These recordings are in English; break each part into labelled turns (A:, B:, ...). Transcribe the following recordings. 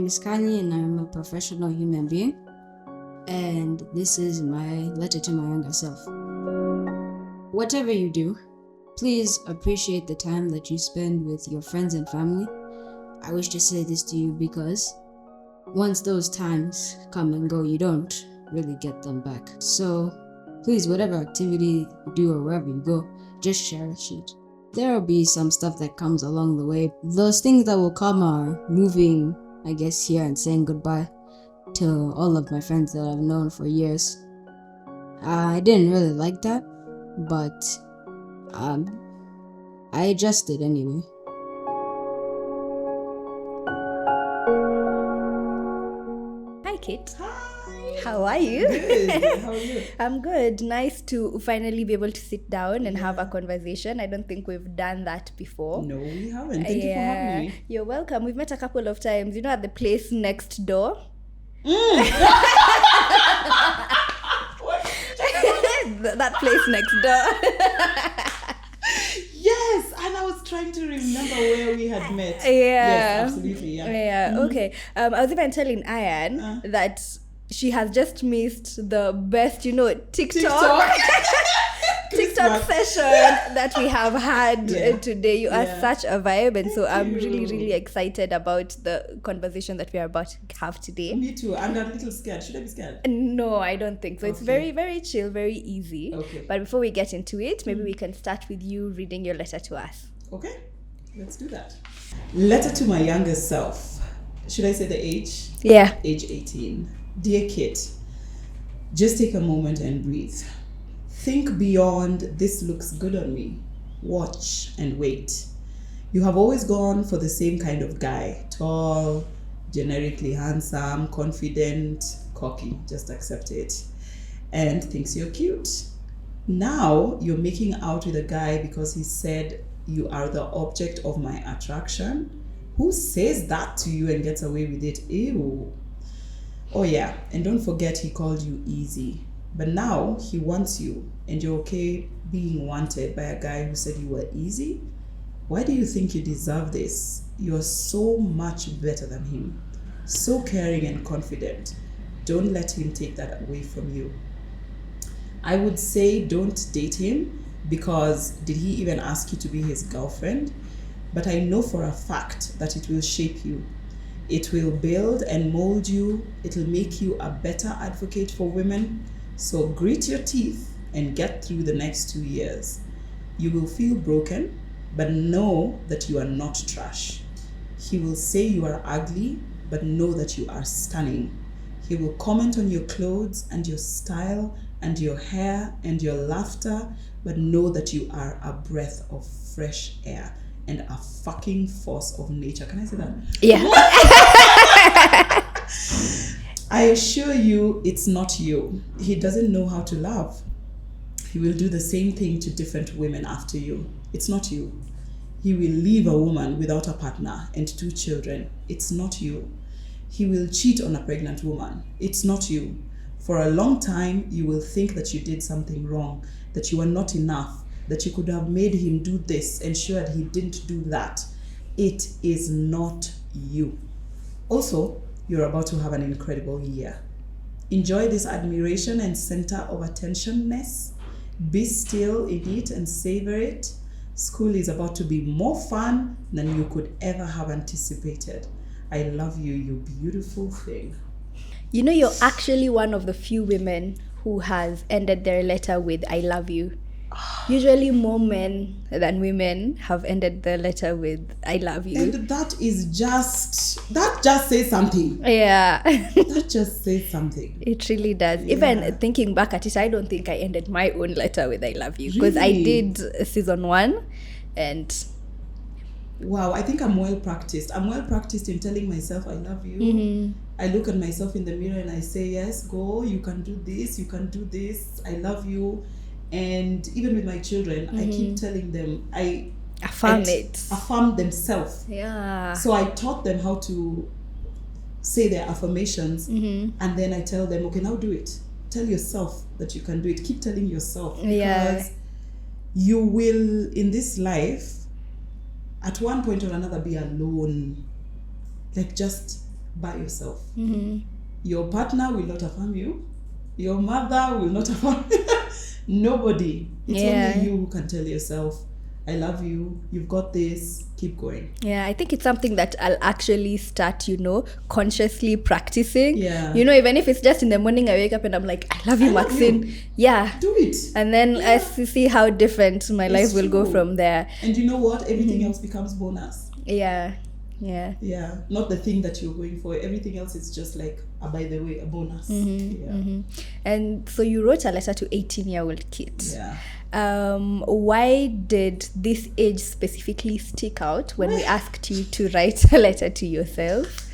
A: name is Kanyi and I'm a professional human being. And this is my letter to my younger self. Whatever you do, please appreciate the time that you spend with your friends and family. I wish to say this to you because once those times come and go, you don't really get them back. So please, whatever activity you do or wherever you go, just cherish it. There will be some stuff that comes along the way. Those things that will come are moving, I guess, here and saying goodbye to all of my friends that I've known for years. I didn't really like that, but I adjusted anyway.
B: Hi, Kitt.
C: Hi.
B: How are you?
C: Good. How are you?
B: I'm good. Nice to finally be able to sit down and have a conversation. I don't think we've done that before.
C: No, we haven't. Thank you for having me.
B: You're welcome. We've met a couple of times, at the place next door. That place next door.
C: Yes, and I was trying to remember where we had met.
B: Yeah.
C: Yes, absolutely. Yeah.
B: Okay. I was even telling Ayan that she has just missed the best, TikTok session that we have had today. You are such a vibe, and so I'm really, really excited about the conversation that we are about to have today.
C: Me too. I'm a little scared. Should I be scared?
B: No, I don't think so. It's very, very chill, very easy.
C: Okay.
B: But before we get into it, maybe we can start with you reading your letter to us.
C: Okay, let's do that. Letter to my younger self. Should I say the age?
B: Yeah.
C: Age 18. Dear Kitt, just take a moment and breathe. Think beyond this looks good on me. Watch and wait. You have always gone for the same kind of guy. Tall, generically handsome, confident, cocky. Just accept it. And thinks you're cute. Now you're making out with a guy because he said you are the object of my attraction. Who says that to you and gets away with it? Ew. Oh yeah, and don't forget he called you easy. But now he wants you and you're okay being wanted by a guy who said you were easy? Why do you think you deserve this? You're so much better than him. So caring and confident. Don't let him take that away from you. I would say don't date him because did he even ask you to be his girlfriend? But I know for a fact that it will shape you. It will build and mold you. It'll make you a better advocate for women. So grit your teeth and get through the next 2 years. You will feel broken, but know that you are not trash. He will say you are ugly, but know that you are stunning. He will comment on your clothes and your style and your hair and your laughter, but know that you are a breath of fresh air and a fucking force of nature. Can I say that?
B: Yeah.
C: I assure you, it's not you. He doesn't know how to love. He will do the same thing to different women after you. It's not you. He will leave a woman without a partner and 2 children. It's not you. He will cheat on a pregnant woman. It's not you. For a long time, you will think that you did something wrong, that you were not enough, that you could have made him do this, ensured he didn't do that. It is not you. Also, you're about to have an incredible year. Enjoy this admiration and center of attentionness. Be still in it and savor it. School is about to be more fun than you could ever have anticipated. I love you, you beautiful thing.
B: You're actually one of the few women who has ended their letter with I love you. Usually more men than women have ended the letter with I love you.
C: And that just says something.
B: Yeah.
C: That just says something.
B: It really does.
C: Yeah.
B: Even thinking back at it, I don't think I ended my own letter with I love you. Because I did season 1 and...
C: Wow, I think I'm well practiced. I'm well practiced in telling myself I love you.
B: Mm-hmm.
C: I look at myself in the mirror and I say, yes, go, you can do this, you can do this, I love you. And even with my children, I keep telling them, I affirm themselves.
B: Yeah.
C: So I taught them how to say their affirmations, and then I tell them, okay, now do it. Tell yourself that you can do it. Keep telling yourself, because you will, in this life, at one point or another, be alone. Like just by yourself. Your partner will not affirm you. Your mother will not affirm you. Nobody. It's only you who can tell yourself, I love you, you've got this, keep going.
B: Yeah, I think it's something that I'll actually start, consciously practicing.
C: Yeah.
B: Even if it's just in the morning, I wake up and I'm like, I love you, Maxine. Yeah.
C: Do it.
B: And then I see how different my life will go from there.
C: And you know what? Everything else becomes bonus.
B: Yeah.
C: Not the thing that you're going for. Everything else is just like, by the way, a bonus.
B: And so you wrote a letter to 18-year-old Kitt.
C: Yeah.
B: Why did this age specifically stick out when we asked you to write a letter to yourself?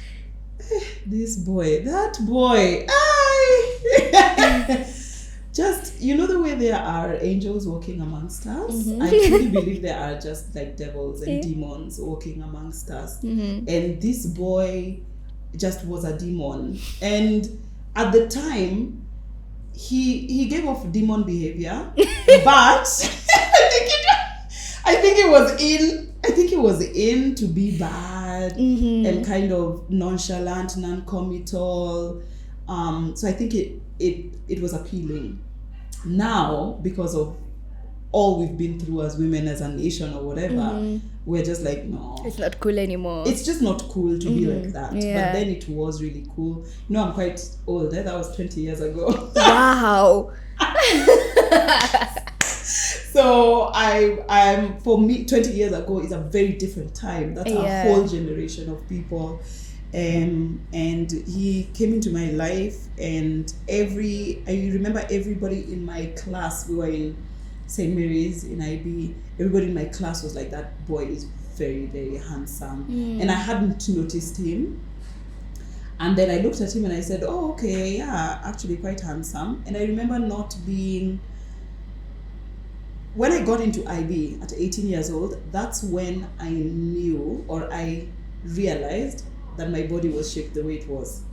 C: This boy, that boy. Just, the way there are angels walking amongst us. I truly believe there are just like devils and demons walking amongst us. And this boy just was a demon. And at the time, he gave off demon behavior, but I think it was in to be bad and kind of nonchalant, non-committal. So I think it was appealing. Now, because of all we've been through as women, as a nation or whatever, we're just like, no.
B: It's not cool anymore.
C: It's just not cool to be like that.
B: Yeah.
C: But then it was really cool. I'm quite old. That was 20 years ago.
B: Wow.
C: So I'm for me, 20 years ago is a very different time. That's a whole generation of people. And he came into my life, and I remember everybody in my class, we were in St. Mary's in IB, everybody in my class was like, that boy is very, very handsome. And I hadn't noticed him. And then I looked at him and I said, oh, okay, yeah, actually quite handsome. And I remember when I got into IB at 18 years old, that's when I knew, or I realized that my body was shaped the way it was.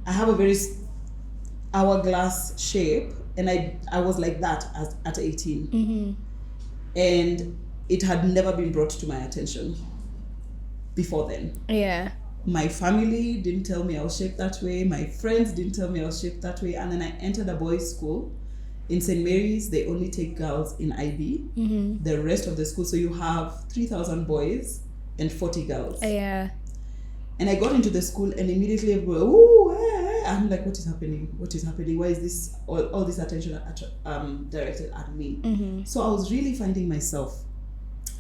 C: I have a very hourglass shape, and I was like that at 18. And it had never been brought to my attention before then.
B: Yeah.
C: My family didn't tell me I was shaped that way. My friends didn't tell me I was shaped that way. And then I entered a boys' school. In St. Mary's, they only take girls in IB. The rest of the school, so you have 3,000 boys and 40 girls.
B: Yeah.
C: And I got into the school, and immediately everybody, ooh, I'm like, what is happening? What is happening? Why is this all this attention directed at me? So I was really finding myself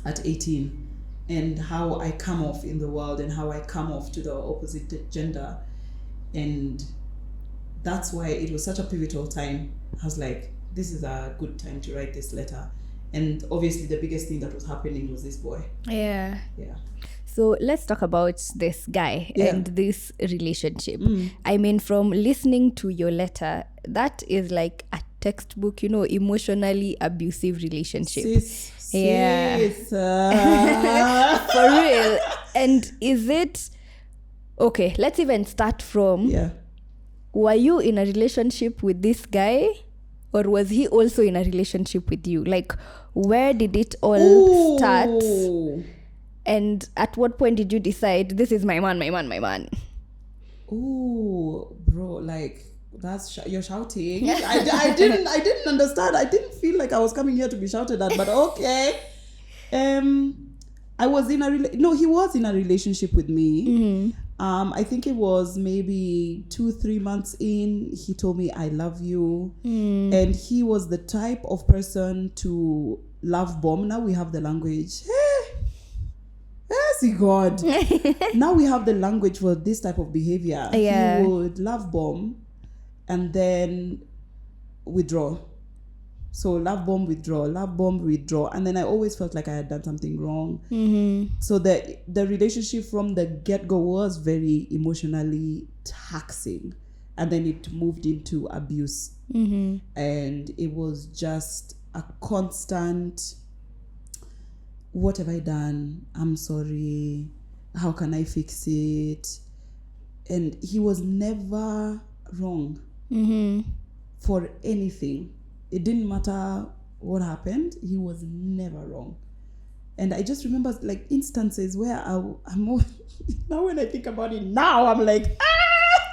C: at 18, and how I come off in the world, and how I come off to the opposite gender. And that's why it was such a pivotal time. I was like, this is a good time to write this letter. And obviously the biggest thing that was happening was this boy.
B: Yeah.
C: So
B: let's talk about this guy and this relationship. I mean, from listening to your letter, that is like a textbook, emotionally abusive relationship.
C: Sis.
B: For real. And is it... Okay, let's even start from... Were you in a relationship with this guy? Or was he also in a relationship with you? Like, where did it all start? And at what point did you decide, this is my man?
C: Ooh, bro, like, that's you're shouting. I didn't understand. I didn't feel like I was coming here to be shouted at, but okay. I was in he was in a relationship with me. I think it was maybe 2-3 months in, he told me, I love you. And he was the type of person to love bomb. Now we have the language. Yes, God. Now we have the language for this type of behavior. He would love bomb and then withdraw. So love bomb, withdraw, and then I always felt like I had done something wrong. So the relationship from the get-go was very emotionally taxing, and then it moved into abuse. And it was just a constant, what have I done? I'm sorry. How can I fix it? And he was never wrong for anything. It didn't matter what happened. He was never wrong. And I just remember like instances where I'm now when I think about it now, I'm like,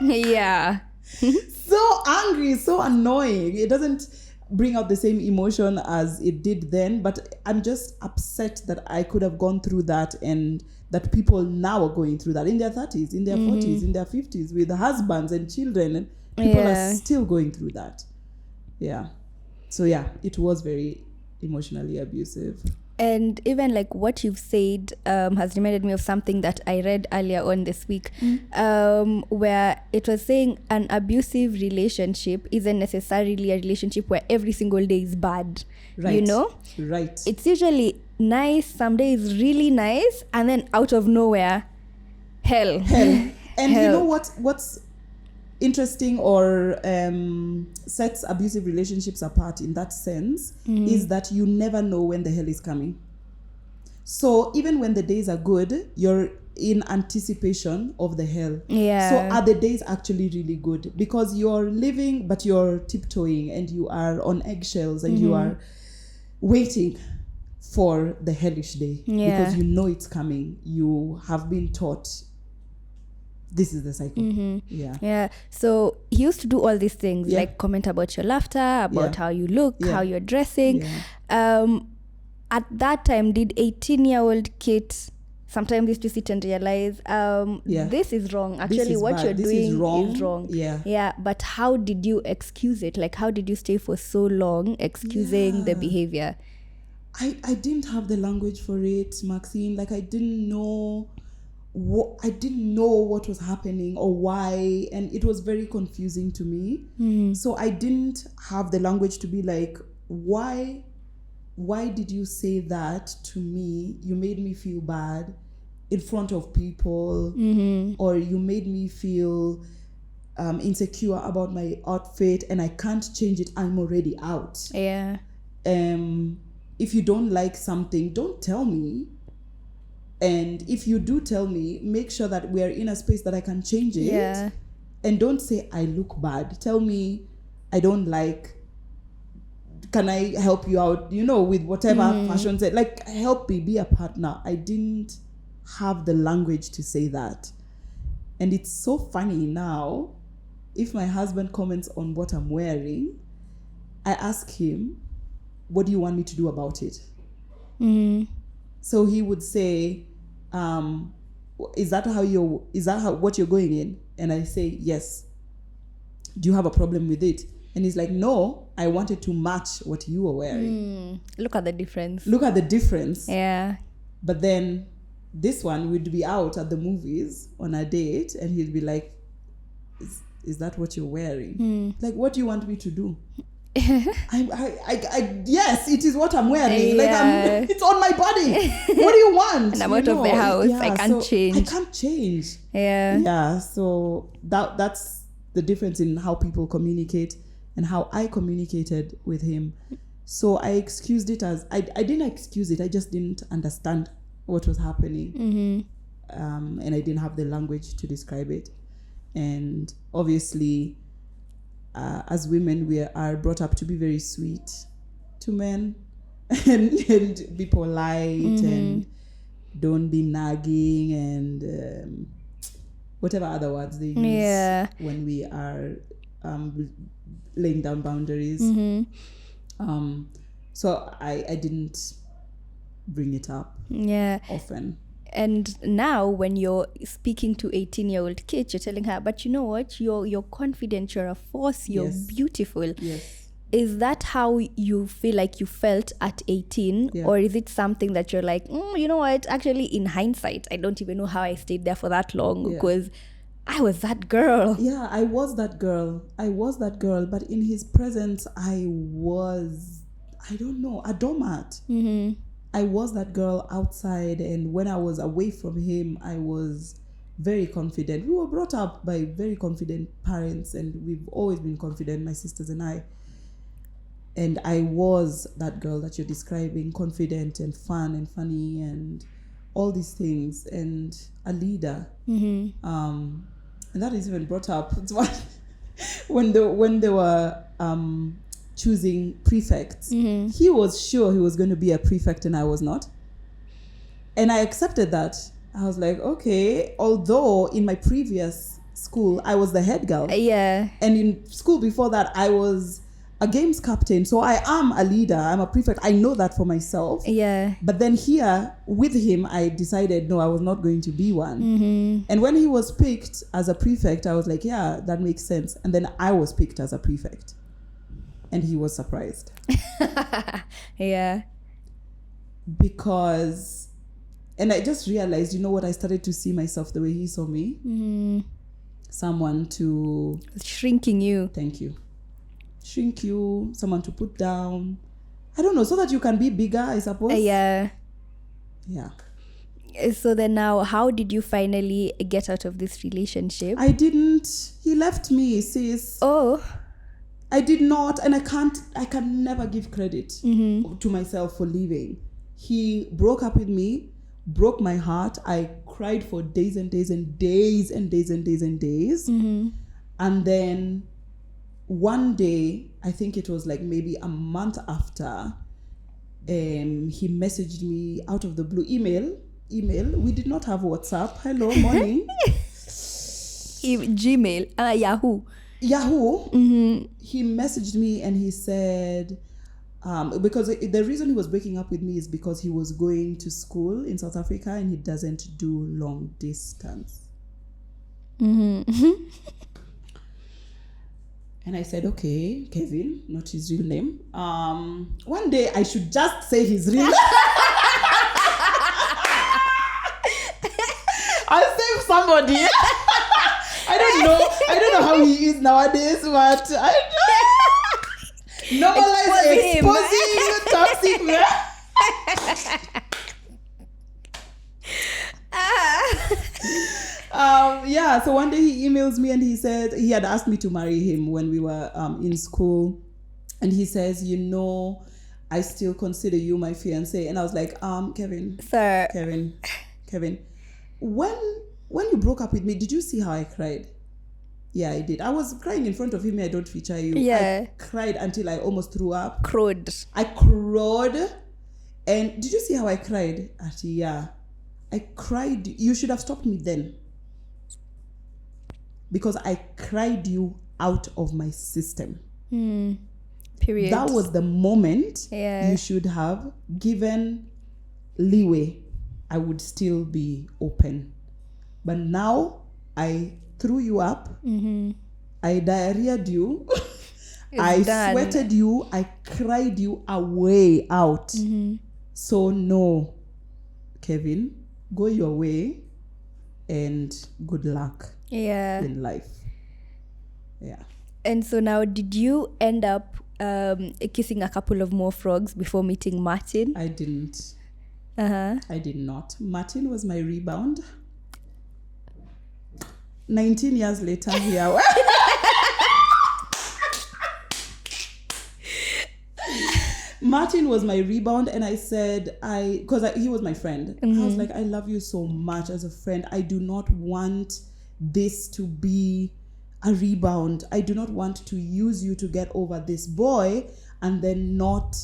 B: Yeah.
C: so angry, so annoying. It doesn't bring out the same emotion as it did then, but I'm just upset that I could have gone through that, and that people now are going through that in their 30s, in their 40s, in their 50s, with husbands and children, and people are still going through that. Yeah. So yeah, it was very emotionally abusive.
B: And even like what you've said has reminded me of something that I read earlier on this week, where it was saying an abusive relationship isn't necessarily a relationship where every single day is bad.
C: Right.
B: You know?
C: Right.
B: It's usually nice, some days really nice, and then out of nowhere, hell.
C: And
B: Hell.
C: you know what's interesting or sets abusive relationships apart in that sense is that you never know when the hell is coming. So even when the days are good, you're in anticipation of the hell.
B: Yeah.
C: So are the days actually really good? Because you're living, but you're tiptoeing, and you are on eggshells, and you are waiting for the hellish day.
B: Yeah.
C: Because you know it's coming. You have been taught this is the cycle. Yeah.
B: So he used to do all these things, like comment about your laughter, about how you look, how you're dressing. At that time, did 18-year-old Kitt sometimes used to sit and realize, this is wrong. Actually, what you're doing is wrong. Yeah. But how did you excuse it? Like, how did you stay for so long excusing the behavior?
C: I didn't have the language for it, Maxine. Like, I didn't know what was happening or why, and it was very confusing to me. So I didn't have the language to be like, why did you say that to me? You made me feel bad in front of people, or you made me feel insecure about my outfit, and I can't change it. I'm already out.
B: Yeah.
C: If you don't like something, don't tell me. And if you do tell me, make sure that we are in a space that I can change it.
B: Yeah.
C: And don't say I look bad. Tell me I don't like. Can I help you out? With whatever fashion said. Like, help me, be a partner. I didn't have the language to say that. And it's so funny now. If my husband comments on what I'm wearing, I ask him, what do you want me to do about it? So he would say, is that what you're going in? And I say, yes. Do you have a problem with it? And he's like, no, I wanted to match what you were wearing.
B: Look at the difference. Yeah.
C: But then this one would be out at the movies on a date, and he'd be like, is that what you're wearing? Like, what do you want me to do? Yes, it is what I'm wearing.
B: Yeah.
C: Like, it's on my body. What do you want?
B: And I'm out of the house. I can't change.
C: I can't change.
B: Yeah.
C: Yeah. So that's the difference in how people communicate and how I communicated with him. So I excused it as I didn't excuse it. I just didn't understand what was happening, and I didn't have the language to describe it. And obviously, as women, we are brought up to be very sweet to men and be polite and don't be nagging and whatever other words they use when we are laying down boundaries. So I didn't bring it up often.
B: And now when you're speaking to 18-year-old Kitt, you're telling her, but you know what? You're confident, you're a force, you're beautiful.
C: Yes.
B: Is that how you feel like you felt at 18?
C: Yeah.
B: Or is it something that you're like, you know what? Actually, in hindsight, I don't even know how I stayed there for that long because I was that girl.
C: Yeah, I was that girl. But in his presence, I was, I don't know, a doormat. I was that girl outside, and when I was away from him, I was very confident. We were brought up by very confident parents, and we've always been confident, my sisters and I. And I was that girl that you're describing, confident and fun and funny and all these things, and a leader. And that is even brought up. It's when they were choosing prefects, he was sure he was going to be a prefect and I was not. And I accepted that. I was like, okay, although in my previous school, I was the head girl.
B: Yeah.
C: And in school before that, I was a games captain. So I am a leader. I'm a prefect. I know that for myself.
B: Yeah.
C: But then here with him, I decided, no, I was not going to be one.
B: Mm-hmm.
C: And when he was picked as a prefect, I was like, yeah, that makes sense. And then I was picked as a prefect. And he was surprised.
B: Yeah.
C: Because, and I just realized, you know what? I started to see myself the way he saw me.
B: Mm.
C: Someone to...
B: Shrinking you.
C: Thank you. Shrink you, someone to put down. I don't know, so that you can be bigger, I suppose.
B: Yeah.
C: Yeah.
B: So then now, how did you finally get out of this relationship?
C: I didn't. He left me, sis.
B: Oh.
C: I did not, and I can never give credit to myself for leaving. He broke up with me, broke my heart. I cried for days and days and days and days and days and days. And then one day, I think it was like maybe a month after, he messaged me out of the blue. Email. We did not have WhatsApp. Hello, morning.
B: Gmail. Yahoo.
C: He messaged me and he said, because the reason he was breaking up with me is because he was going to school in South Africa and he doesn't do long distance. And I said, okay, Kevin, not his real name. One day I should just say his real name. I'll save somebody. I don't know how he is nowadays, but normalize exposing toxic man. Yeah, so one day he emails me and he said he had asked me to marry him when we were in school. And he says, you know, I still consider you my fiancé. And I was like, Kevin.
B: Sir.
C: Kevin. When you broke up with me, did you see how I cried? Yeah, I did. I was crying in front of him. I don't feature you.
B: Yeah.
C: I cried until I almost threw up.
B: Crowed.
C: I crowed. And did you see how I cried? Yeah. I cried. You should have stopped me then. Because I cried you out of my system.
B: Period.
C: That was the moment
B: you
C: should have given leeway. I would still be open. But now I threw you up. I diarrheaed you. I sweated you. I cried you away out. So no, Kevin, go your way and good luck in life. Yeah. And
B: so now, did you end up kissing a couple of more frogs before meeting Martin?
C: I didn't. I did not. Martin was my rebound. 19 years later, here. Martin was my rebound, and I said, because he was my friend. I was like, I love you so much as a friend. I do not want this to be a rebound. I do not want to use you to get over this boy and then not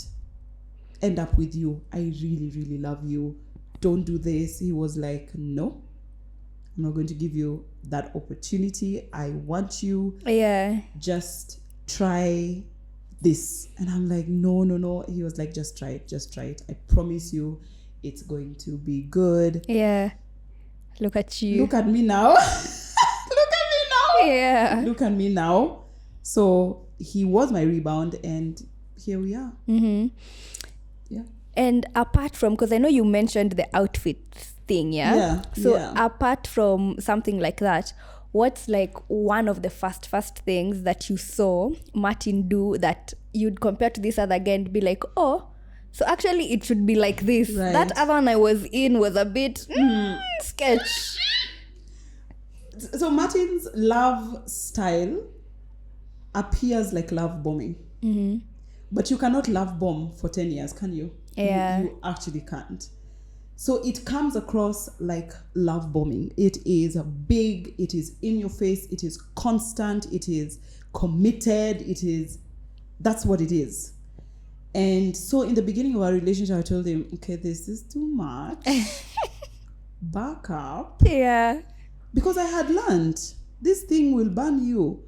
C: end up with you. I really, really love you. Don't do this. He was like, no, I'm not going to give you that opportunity. I want you. Yeah. Just try this. And I'm like, no. He was like, just try it. I promise you it's going to be good. Yeah. Look at you. Look at me now. Yeah. Look at me now. So he was my rebound, and here we are. Yeah. And apart from, because I know you mentioned the outfit thing, yeah? So apart from something like that, what's like one of the first things that you saw Martin do that you'd compare to this other guy and be like, oh, so actually it should be like this. Right. That other one I was in was a bit sketch. So Martin's love style appears like love bombing. But you cannot love bomb for 10 years, can you? Yeah. You actually can't. So it comes across like love bombing. It is big, it is in your face, it is constant, it is committed, that's what it is. And so in the beginning of our relationship, I told him, okay, this is too much. Back up.
B: Yeah.
C: Because I had learned this thing will burn you.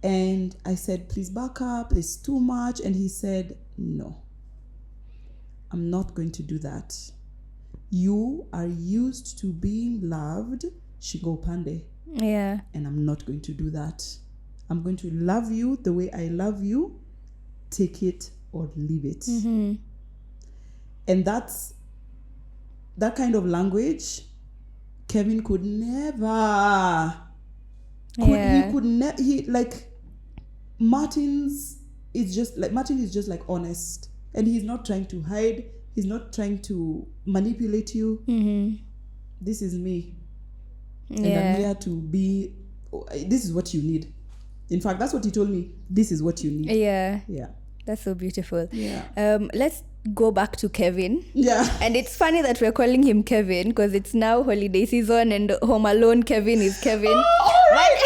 C: And I said, please back up. It's too much. And he said, no, I'm not going to do that. You are used to being loved. Shigo pande.
B: Yeah.
C: And I'm not going to do that. I'm going to love you the way I love you. Take it or leave it.
B: Mm-hmm.
C: And that's that kind of language Kevin could never. Martin is just like honest, and he's not trying to hide. He's not trying to manipulate you.
B: Mm-hmm.
C: This is me, and I'm here to be. This is what you need. In fact, that's what he told me. This is what you need.
B: Yeah.
C: Yeah.
B: That's so beautiful.
C: Yeah.
B: Let's go back to Kevin.
C: Yeah.
B: And it's funny that we're calling him Kevin because it's now holiday season and Home Alone Kevin is Kevin.
C: Oh, right.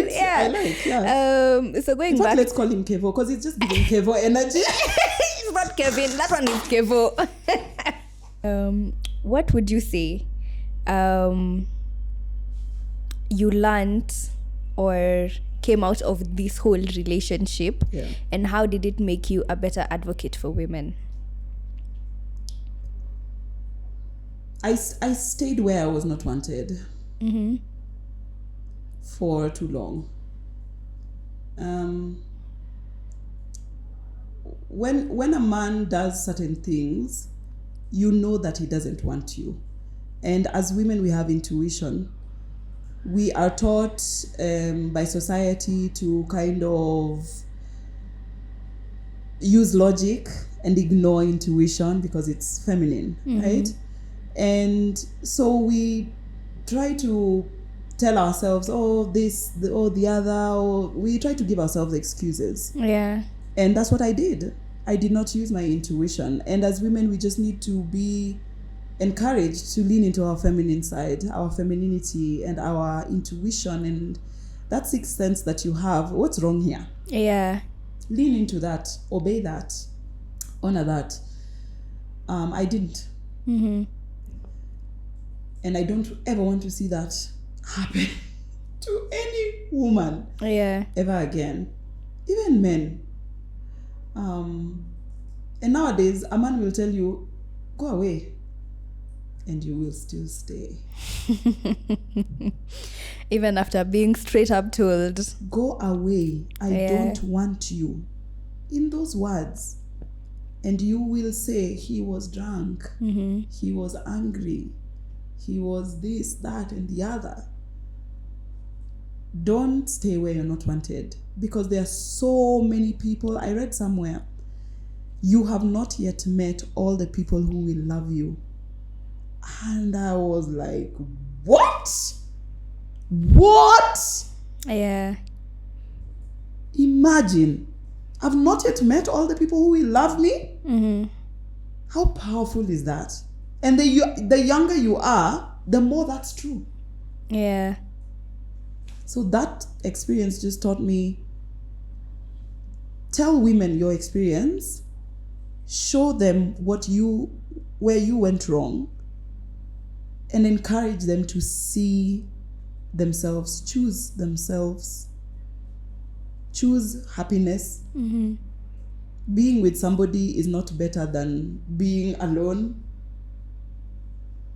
B: Yeah.
C: I like, yeah.
B: So going
C: In fact,
B: back,
C: let's call him Kevo because it's just giving Kevo energy.
B: it's not Kevin. That one is Kevo. What would you say you learned or came out of this whole relationship, and how did it make you a better advocate for women?
C: I stayed where I was not wanted for too long. When a man does certain things, you know that he doesn't want you. And as women, we have intuition. We are taught by society to kind of use logic and ignore intuition because it's feminine, right? And so we try to tell ourselves, oh, this, the other, or we try to give ourselves excuses.
B: Yeah.
C: And that's what I did. I did not use my intuition. And as women, we just need to be encouraged to lean into our feminine side, our femininity and our intuition and that sixth sense that you have. What's wrong here?
B: Yeah.
C: Lean into that, obey that, honor that. I didn't. And I don't ever want to see that happen to any woman ever again, even men. And nowadays, a man will tell you, go away. And you will still stay.
B: Even after being straight up told,
C: go away, I don't want you. In those words. And you will say, he was drunk, he was angry, he was this, that, and the other. Don't stay where you're not wanted. Because there are so many people. I read somewhere, you have not yet met all the people who will love you. And I was like, what?
B: Yeah.
C: Imagine, I've not yet met all the people who will love me. How powerful is that? And the younger you are, the more that's true.
B: Yeah.
C: So that experience just taught me, tell women your experience, show them where you went wrong, and encourage them to see themselves, choose happiness. Being with somebody is not better than being alone.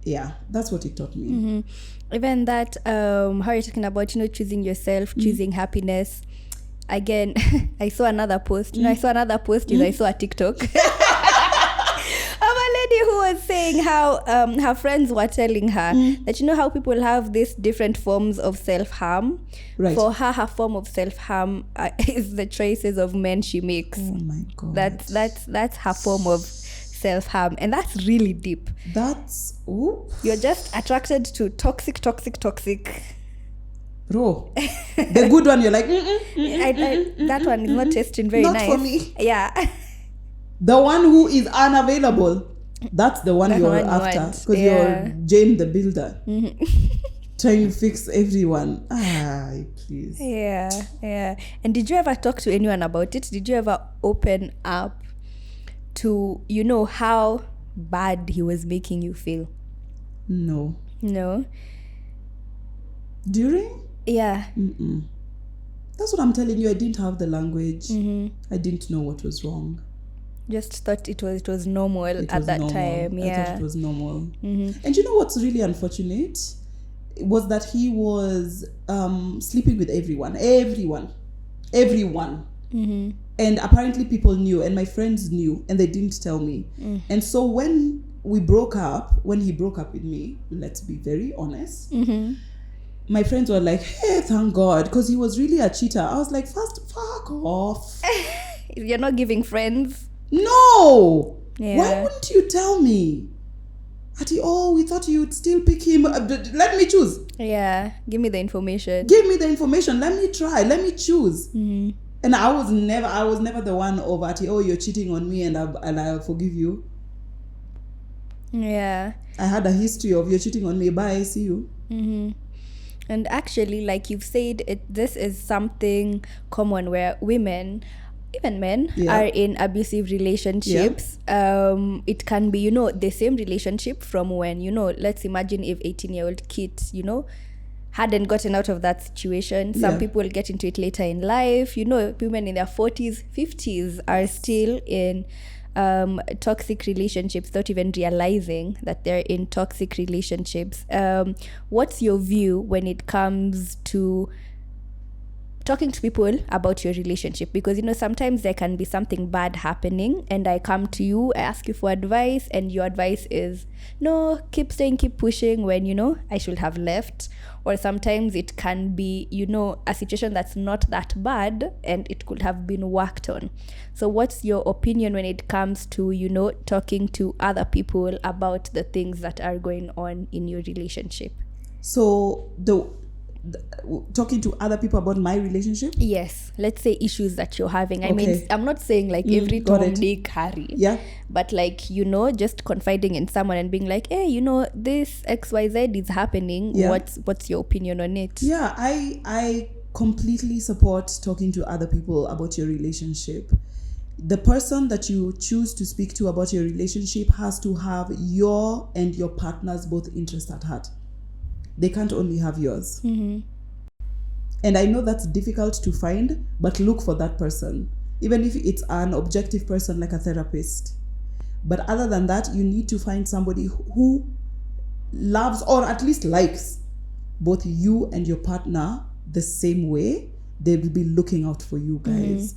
C: Yeah, that's what it taught me.
B: Even that, how you're talking about, choosing yourself, choosing happiness. Again, I saw another post. I saw another post. I saw a TikTok. A lady who was saying how her friends were telling her that how people have these different forms of self-harm.
C: Right.
B: For her form of self-harm is the choices of men she makes.
C: Oh my God.
B: That's her form of self-harm, and that's really deep. You're just attracted to toxic.
C: Bro, the good one, you're like,
B: that one is not tasting very
C: not
B: nice.
C: for me.
B: Yeah.
C: The one who is unavailable, that's the one
B: That's
C: you're
B: the one you
C: after.
B: want.
C: Because you're Jane the Builder. Trying to fix everyone. Please.
B: Yeah. And did you ever talk to anyone about it? Did you ever open up to, you know, how bad he was making you feel?
C: No.
B: No?
C: During?
B: Yeah.
C: Mm-mm. That's what I'm telling you. I didn't have the language.
B: Mm-hmm.
C: I didn't know what was wrong.
B: Just thought it was normal
C: It
B: at
C: was
B: that
C: normal.
B: time. Yeah.
C: I thought it was normal.
B: Mm-hmm.
C: And you know what's really unfortunate? Was that he was sleeping with everyone.
B: Mm-hmm.
C: And apparently people knew, and my friends knew, and they didn't tell me. And so when he broke up with me, let's be very honest,
B: Mm-hmm.
C: my friends were like, hey, thank God, because he was really a cheater. I was like, first, fuck off.
B: You're not giving friends.
C: No!
B: Yeah.
C: Why wouldn't you tell me? We thought you'd still pick him. Let me choose.
B: Yeah. Give me the information.
C: Give me the information. Let me try. Let me choose.
B: Mm-hmm.
C: And I was never the one of you're cheating on me and I'll forgive you.
B: Yeah.
C: I had a history of you're cheating on me. Bye, see you.
B: Mm-hmm. And actually, like you've said, this is something common where women, even men, are in abusive relationships. It can be, you know, the same relationship from when, you know, let's imagine if 18-year-old Kitt, you know, hadn't gotten out of that situation. Some people get into it later in life. You know, women in their 40s, 50s are still in toxic relationships without even realizing that they're in toxic relationships. What's your view when it comes to talking to people about your relationship? Because, you know, sometimes there can be something bad happening and I come to you, I ask you for advice, and your advice is, no, keep staying, keep pushing, when, you know, I should have left. Or sometimes it can be, you know, a situation that's not that bad and it could have been worked on. So what's your opinion when it comes to, you know, talking to other people about the things that are going on in your relationship?
C: So talking to other people about my relationship?
B: Yes. Let's say issues that you're having. I
C: Okay.
B: mean, I'm not saying like every
C: got
B: Tom,
C: it.
B: Dick, Harry.
C: Yeah.
B: But like, you know, just confiding in someone and being like, hey, you know, this XYZ is happening.
C: Yeah.
B: What's your opinion on it?
C: Yeah, I completely support talking to other people about your relationship. The person that you choose to speak to about your relationship has to have your and your partner's both interests at heart. They can't only have yours.
B: Mm-hmm.
C: And I know that's difficult to find, but look for that person. Even if it's an objective person like a therapist. But other than that, you need to find somebody who loves or at least likes both you and your partner the same way. They will be looking out for you guys.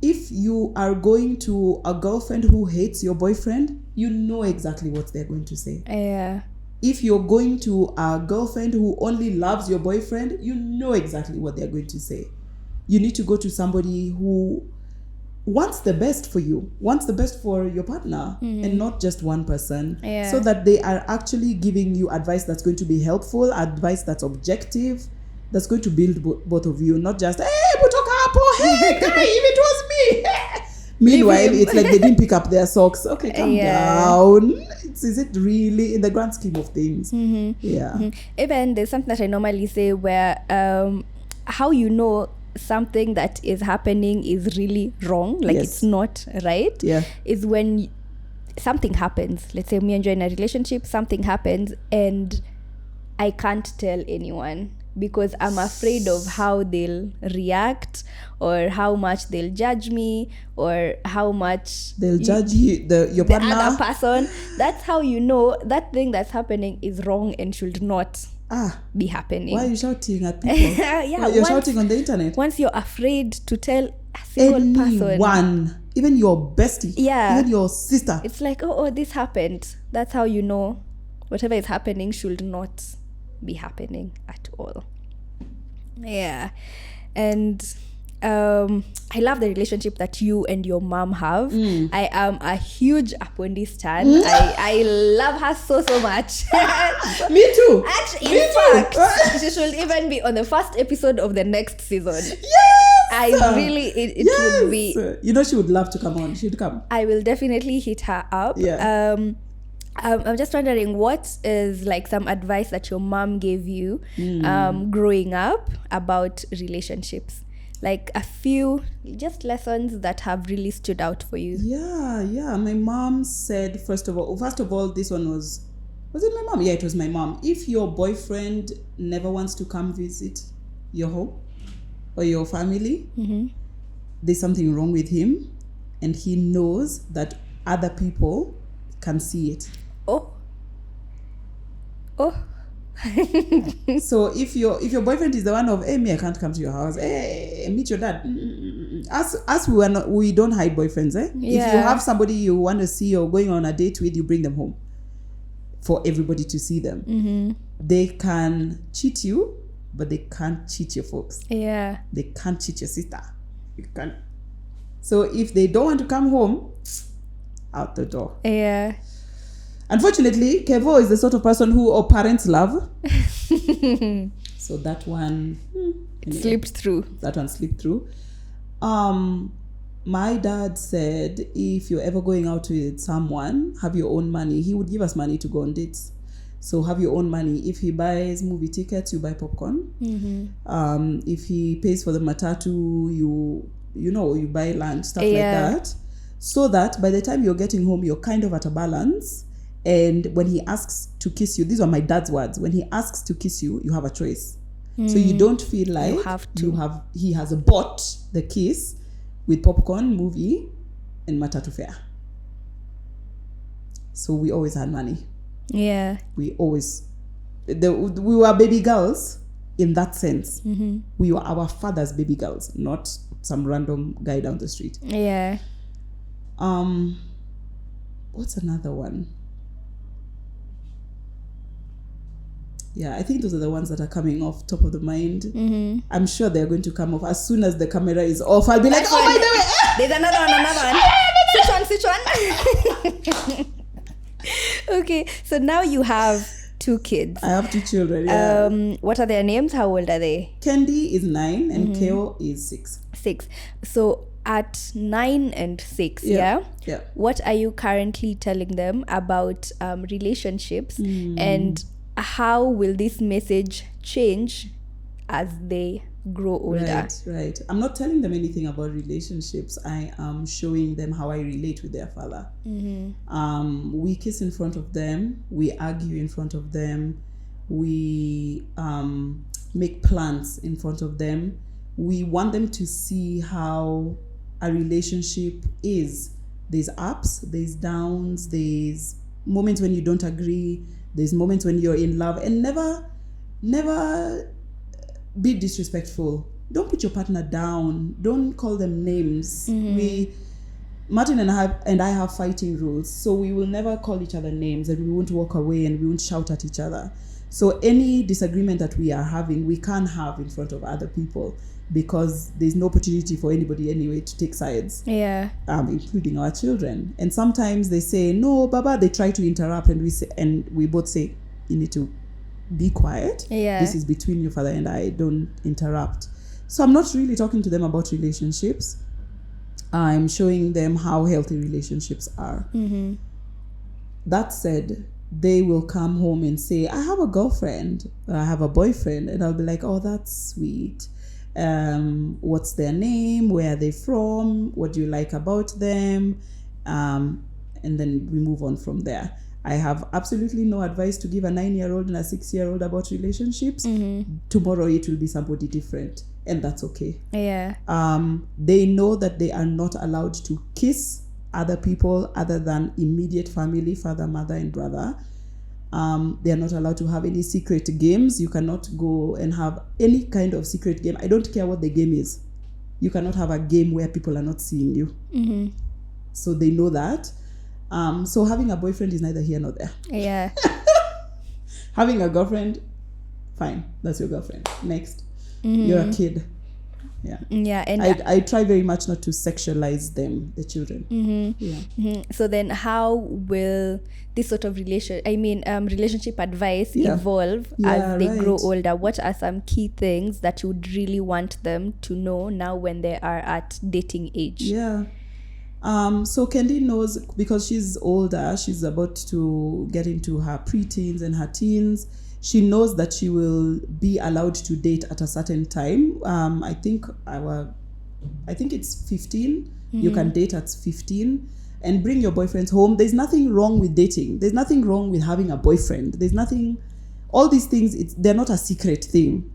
C: If you are going to a girlfriend who hates your boyfriend, you know exactly what they're going to say.
B: Yeah.
C: If you're going to a girlfriend who only loves your boyfriend, you know exactly what they're going to say. You need to go to somebody who wants the best for you, wants the best for your partner, and not just one person.
B: Yeah.
C: So that they are actually giving you advice that's going to be helpful, advice that's objective, that's going to build both of you, not just, hey, Butokapo, hey, Kai, if it was me. Meanwhile, it's like they didn't pick up their socks. Okay, calm down. Is it really in the grand scheme of things? Yeah.
B: Even there's something that I normally say where how you know something that is happening is really wrong, like it's not right, is when something happens. Let's say me and you are in a relationship, something happens and I can't tell anyone because I'm afraid of how they'll react or how much they'll judge me or how much
C: they'll judge your partner, the
B: other person. That's how you know that thing that's happening is wrong and should not be happening.
C: Why are you shouting at people? You're shouting on the internet.
B: Once you're afraid to tell a single person,
C: even your bestie, even your sister,
B: it's like, oh, this happened. That's how you know whatever is happening should not be happening at all. And I love the relationship that you and your mom have. I am a huge Apondi stan. I love her so much.
C: Me too.
B: Actually, in fact, she should even be on the first episode of the next season.
C: Yes!
B: I really, it would be.
C: You know, she would love to come on. She'd come.
B: I will definitely hit her up. I'm just wondering, what is like some advice that your mom gave you growing up about relationships? Like a few just lessons that have really stood out for you.
C: Yeah. My mom said, first of all, this one was it my mom? Yeah, it was my mom. If your boyfriend never wants to come visit your home or your family, there's something wrong with him, and he knows that other people can see it.
B: Oh.
C: So if your boyfriend is the one of, hey, me, I can't come to your house, hey, meet your dad. Us we don't hide boyfriends, eh?
B: Yeah.
C: If you have somebody you want to see or going on a date with, you bring them home for everybody to see them. They can cheat you, but they can't cheat your folks.
B: Yeah.
C: They can't cheat your sister. You can't. So if they don't want to come home, out the door.
B: Yeah.
C: Unfortunately, Kevo is the sort of person who our parents love. So that one anyway,
B: Slipped through.
C: That one slipped through. My dad said, if you're ever going out with someone, have your own money. He would give us money to go on dates. So have your own money. If he buys movie tickets, you buy popcorn. If he pays for the matatu, you buy lunch, stuff like that. So that by the time you're getting home, you're kind of at a balance. And when he asks to kiss you, these are my dad's words. When he asks to kiss you, you have a choice. So you don't feel like he has bought the kiss with popcorn, movie, and matatu fare. So we always had money.
B: Yeah.
C: We were baby girls in that sense. We were our father's baby girls, not some random guy down the street.
B: Yeah.
C: What's another one? Yeah, I think those are the ones that are coming off top of the mind. I'm sure they're going to come off as soon as the camera is off. I'll be like, oh, by the way,
B: there's another one. Switch one. Okay, so now you have 2 kids.
C: I have 2 children. Yeah.
B: What are their names? How old are they?
C: Candy is 9 and Keo is 6.
B: 6. So at 9 and 6,
C: Yeah.
B: what are you currently telling them about relationships, and how will this message change as they grow older?
C: Right. I'm not telling them anything about relationships. I am showing them how I relate with their father. We kiss in front of them. We argue in front of them. We make plans in front of them. We want them to see how a relationship is. There's ups, there's downs, there's moments when you don't agree, there's moments when you're in love, and never be disrespectful. Don't put your partner down. Don't call them names. Martin and I have fighting rules, so we will never call each other names, and we won't walk away, and we won't shout at each other. So any disagreement that we are having, we can't have in front of other people, because there's no opportunity for anybody anyway to take sides.
B: Yeah.
C: Including our children. And sometimes they say, no, Baba, they try to interrupt, and we both say, you need to be quiet.
B: Yeah.
C: This is between your father and I, don't interrupt. So I'm not really talking to them about relationships. I'm showing them how healthy relationships are. That said, they will come home and say, I have a girlfriend, I have a boyfriend, and I'll be like, oh, that's sweet. What's their name? Where are they from? What do you like about them? And then we move on from there. I have absolutely no advice to give a 9-year-old and a 6-year-old about relationships. Tomorrow it will be somebody different, and that's okay.
B: Yeah.
C: They know that they are not allowed to kiss other people other than immediate family, father, mother, and brother. They are not allowed to have any secret games. You cannot go and have any kind of secret game. I don't care what the game is. You cannot have a game where people are not seeing you. So they know that. So having a boyfriend is neither here nor there.
B: Yeah.
C: Having a girlfriend, fine. That's your girlfriend. Next. You're a kid. Yeah.
B: Yeah. And
C: I try very much not to sexualize them, the children. Yeah.
B: So then how will this sort of relationship advice evolve as they grow older? What are some key things that you would really want them to know now when they are at dating age?
C: Yeah. So Candy knows, because she's older, she's about to get into her preteens and her teens. She knows that she will be allowed to date at a certain time. I think it's 15. You can date at 15 and bring your boyfriends home. There's nothing wrong with dating. There's nothing wrong with having a boyfriend. There's nothing, all these things, they're not a secret thing.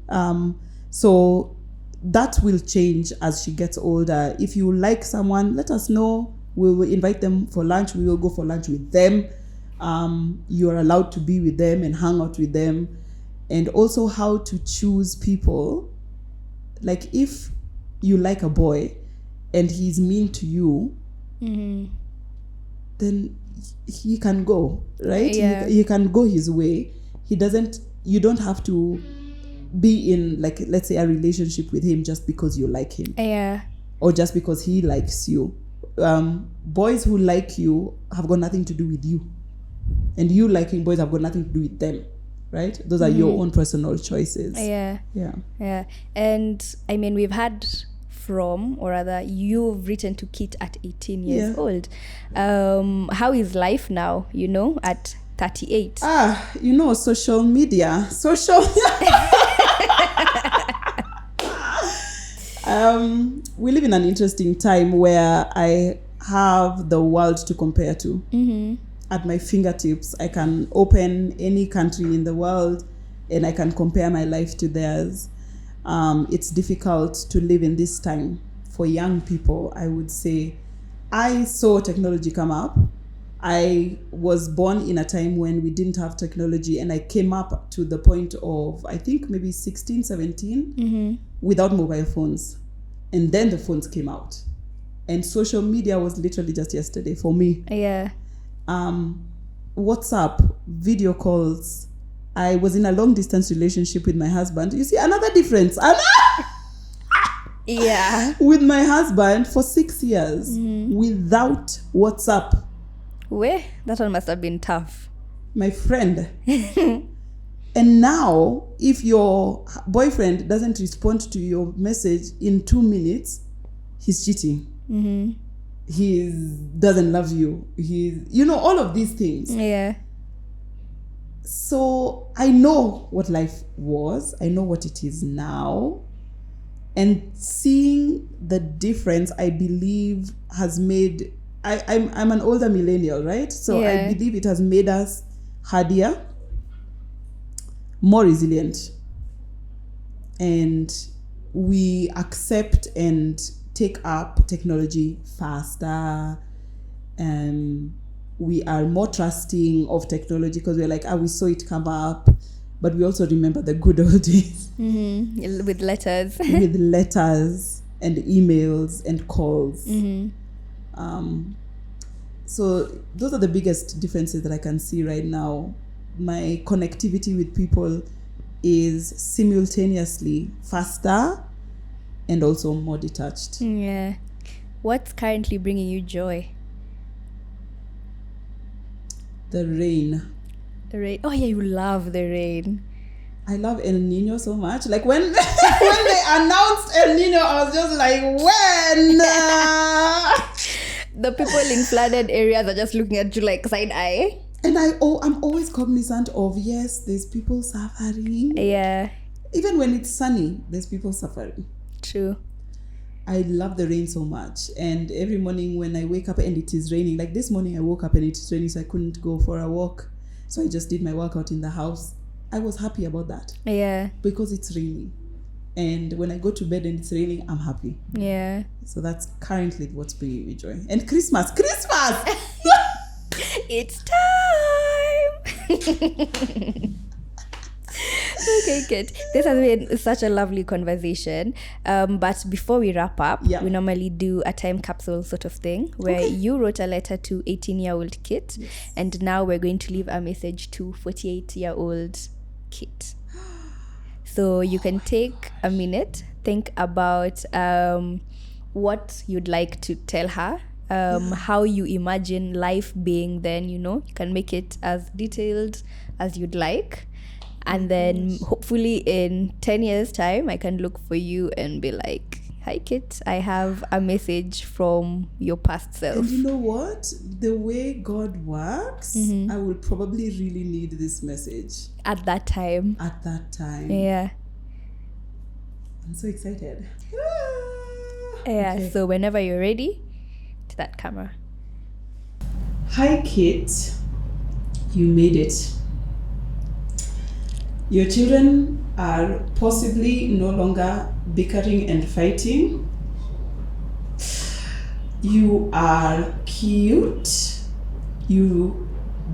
C: So that will change as she gets older. If you like someone, let us know. We will invite them for lunch. We will go for lunch with them. You are allowed to be with them and hang out with them. And also how to choose people. Like if you like a boy and he's mean to you, then he can go, right?
B: Yeah.
C: He can go his way. You don't have to be in, like, let's say, a relationship with him just because you like him.
B: Yeah.
C: Or just because he likes you. Boys who like you have got nothing to do with you. And you liking boys have got nothing to do with them, right? Those are your own personal choices.
B: Yeah.
C: Yeah.
B: Yeah. And I mean, we've had from, or rather, you've written to Kitt at 18 years old. How is life now, at 38?
C: Social media. We live in an interesting time where I have the world to compare to. At my fingertips. I can open any country in the world and I can compare my life to theirs. It's difficult to live in this time for young people, I would say. I saw technology come up. I was born in a time when we didn't have technology, and I came up to the point of, I think maybe 16, 17, without mobile phones. And then the phones came out. And social media was literally just yesterday for me.
B: Yeah.
C: WhatsApp, video calls. I was in a long distance relationship with my husband. You see, another difference.
B: Yeah.
C: With my husband for 6 years without WhatsApp.
B: Where? That one must have been tough.
C: My friend. And now, if your boyfriend doesn't respond to your message in 2 minutes, he's cheating. He doesn't love you. All of these things.
B: Yeah.
C: So I know what life was. I know what it is now. And seeing the difference, I believe, has made... I'm an older millennial, right? So I believe it has made us hardier, more resilient. And we accept and take up technology faster. We are more trusting of technology because we're like, we saw it come up, but we also remember the good old days.
B: With letters.
C: With letters and emails and calls. So those are the biggest differences that I can see right now. My connectivity with people is simultaneously faster and also more detached.
B: Yeah. What's currently bringing you joy?
C: The rain.
B: The rain. Oh yeah, you love the rain.
C: I love El Nino so much. Like when when they announced El Nino, I was just like, when?
B: The people in flooded areas are just looking at you like side eye.
C: And I'm always cognizant of, yes, there's people suffering.
B: Yeah.
C: Even when it's sunny, there's people suffering.
B: True.
C: I love the rain so much. And every morning when I wake up and it is raining, like this morning I woke up and it is raining, so I couldn't go for a walk. So I just did my workout in the house. I was happy about that. Yeah. Because it's raining. And when I go to bed and it's raining, I'm happy.
B: Yeah.
C: So that's currently what's bringing me joy. And Christmas!
B: It's time! Okay, Kitt. This has been such a lovely conversation. But before we wrap up, we normally do a time capsule sort of thing where you wrote a letter to 18-year-old Kitt, and now we're going to leave a message to 48-year-old Kitt. So you can take a minute, think about what you'd like to tell her, how you imagine life being then, you can make it as detailed as you'd like. And then hopefully in 10 years time, I can look for you and be like, Hi Kitt, I have a message from your past self.
C: And you know what? The way God works, I will probably really need this message.
B: At that time.
C: At that time.
B: Yeah.
C: I'm so excited.
B: Yeah,
C: Okay.
B: so whenever you're ready, to that camera.
C: Hi Kitt, you made it. Your children are possibly no longer bickering and fighting. You are cute.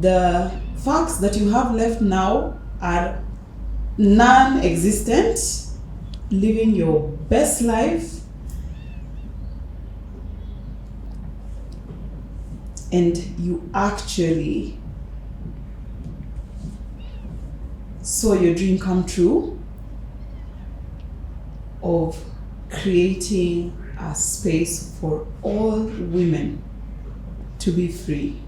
C: The facts that you have left now are non-existent. Living your best life. And you actually saw your dream come true of creating a space for all women to be free.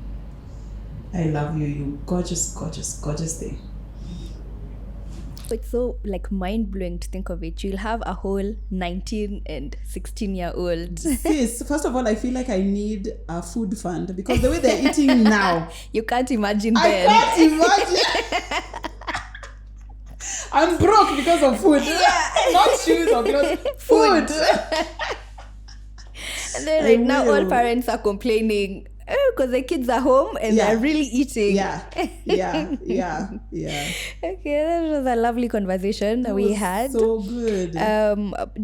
C: I love you, you gorgeous, gorgeous, gorgeous thing.
B: It's so like mind-blowing to think of it. You'll have a whole 19 and 16-year-old.
C: Sis, first of all, I feel like I need a food fund because the way they're eating now,
B: You can't imagine
C: I
B: then.
C: can't imagine. I'm broke because of food. Not shoes or clothes. Food.
B: And then right now all parents are complaining because the kids are home and they're really eating.
C: Yeah.
B: Okay, that was a lovely conversation that we had.
C: So good.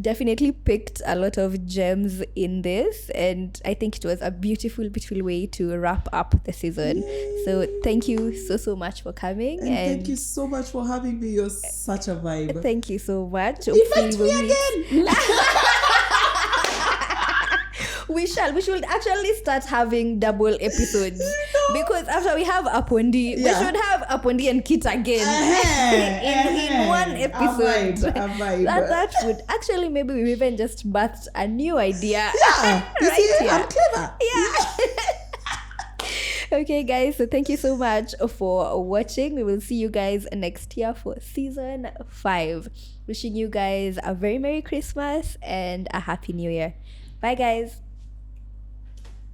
B: Definitely picked a lot of gems in this, and I think it was a beautiful, beautiful way to wrap up the season.
C: Yay.
B: So thank you so much for coming,
C: and thank you so much for having me. You're such a vibe.
B: Thank you so much.
C: Invite me again.
B: We should actually start having double episodes because after we have Apondi, we should have Apondi and Kitt again in one episode.
C: A vibe.
B: That would actually, maybe we even just birthed a new idea.
C: Yeah, you
B: Right
C: see,
B: here.
C: I'm clever.
B: Yeah. Okay, guys. So thank you so much for watching. We will see you guys next year for season 5. Wishing you guys a very Merry Christmas and a Happy New Year. Bye, guys.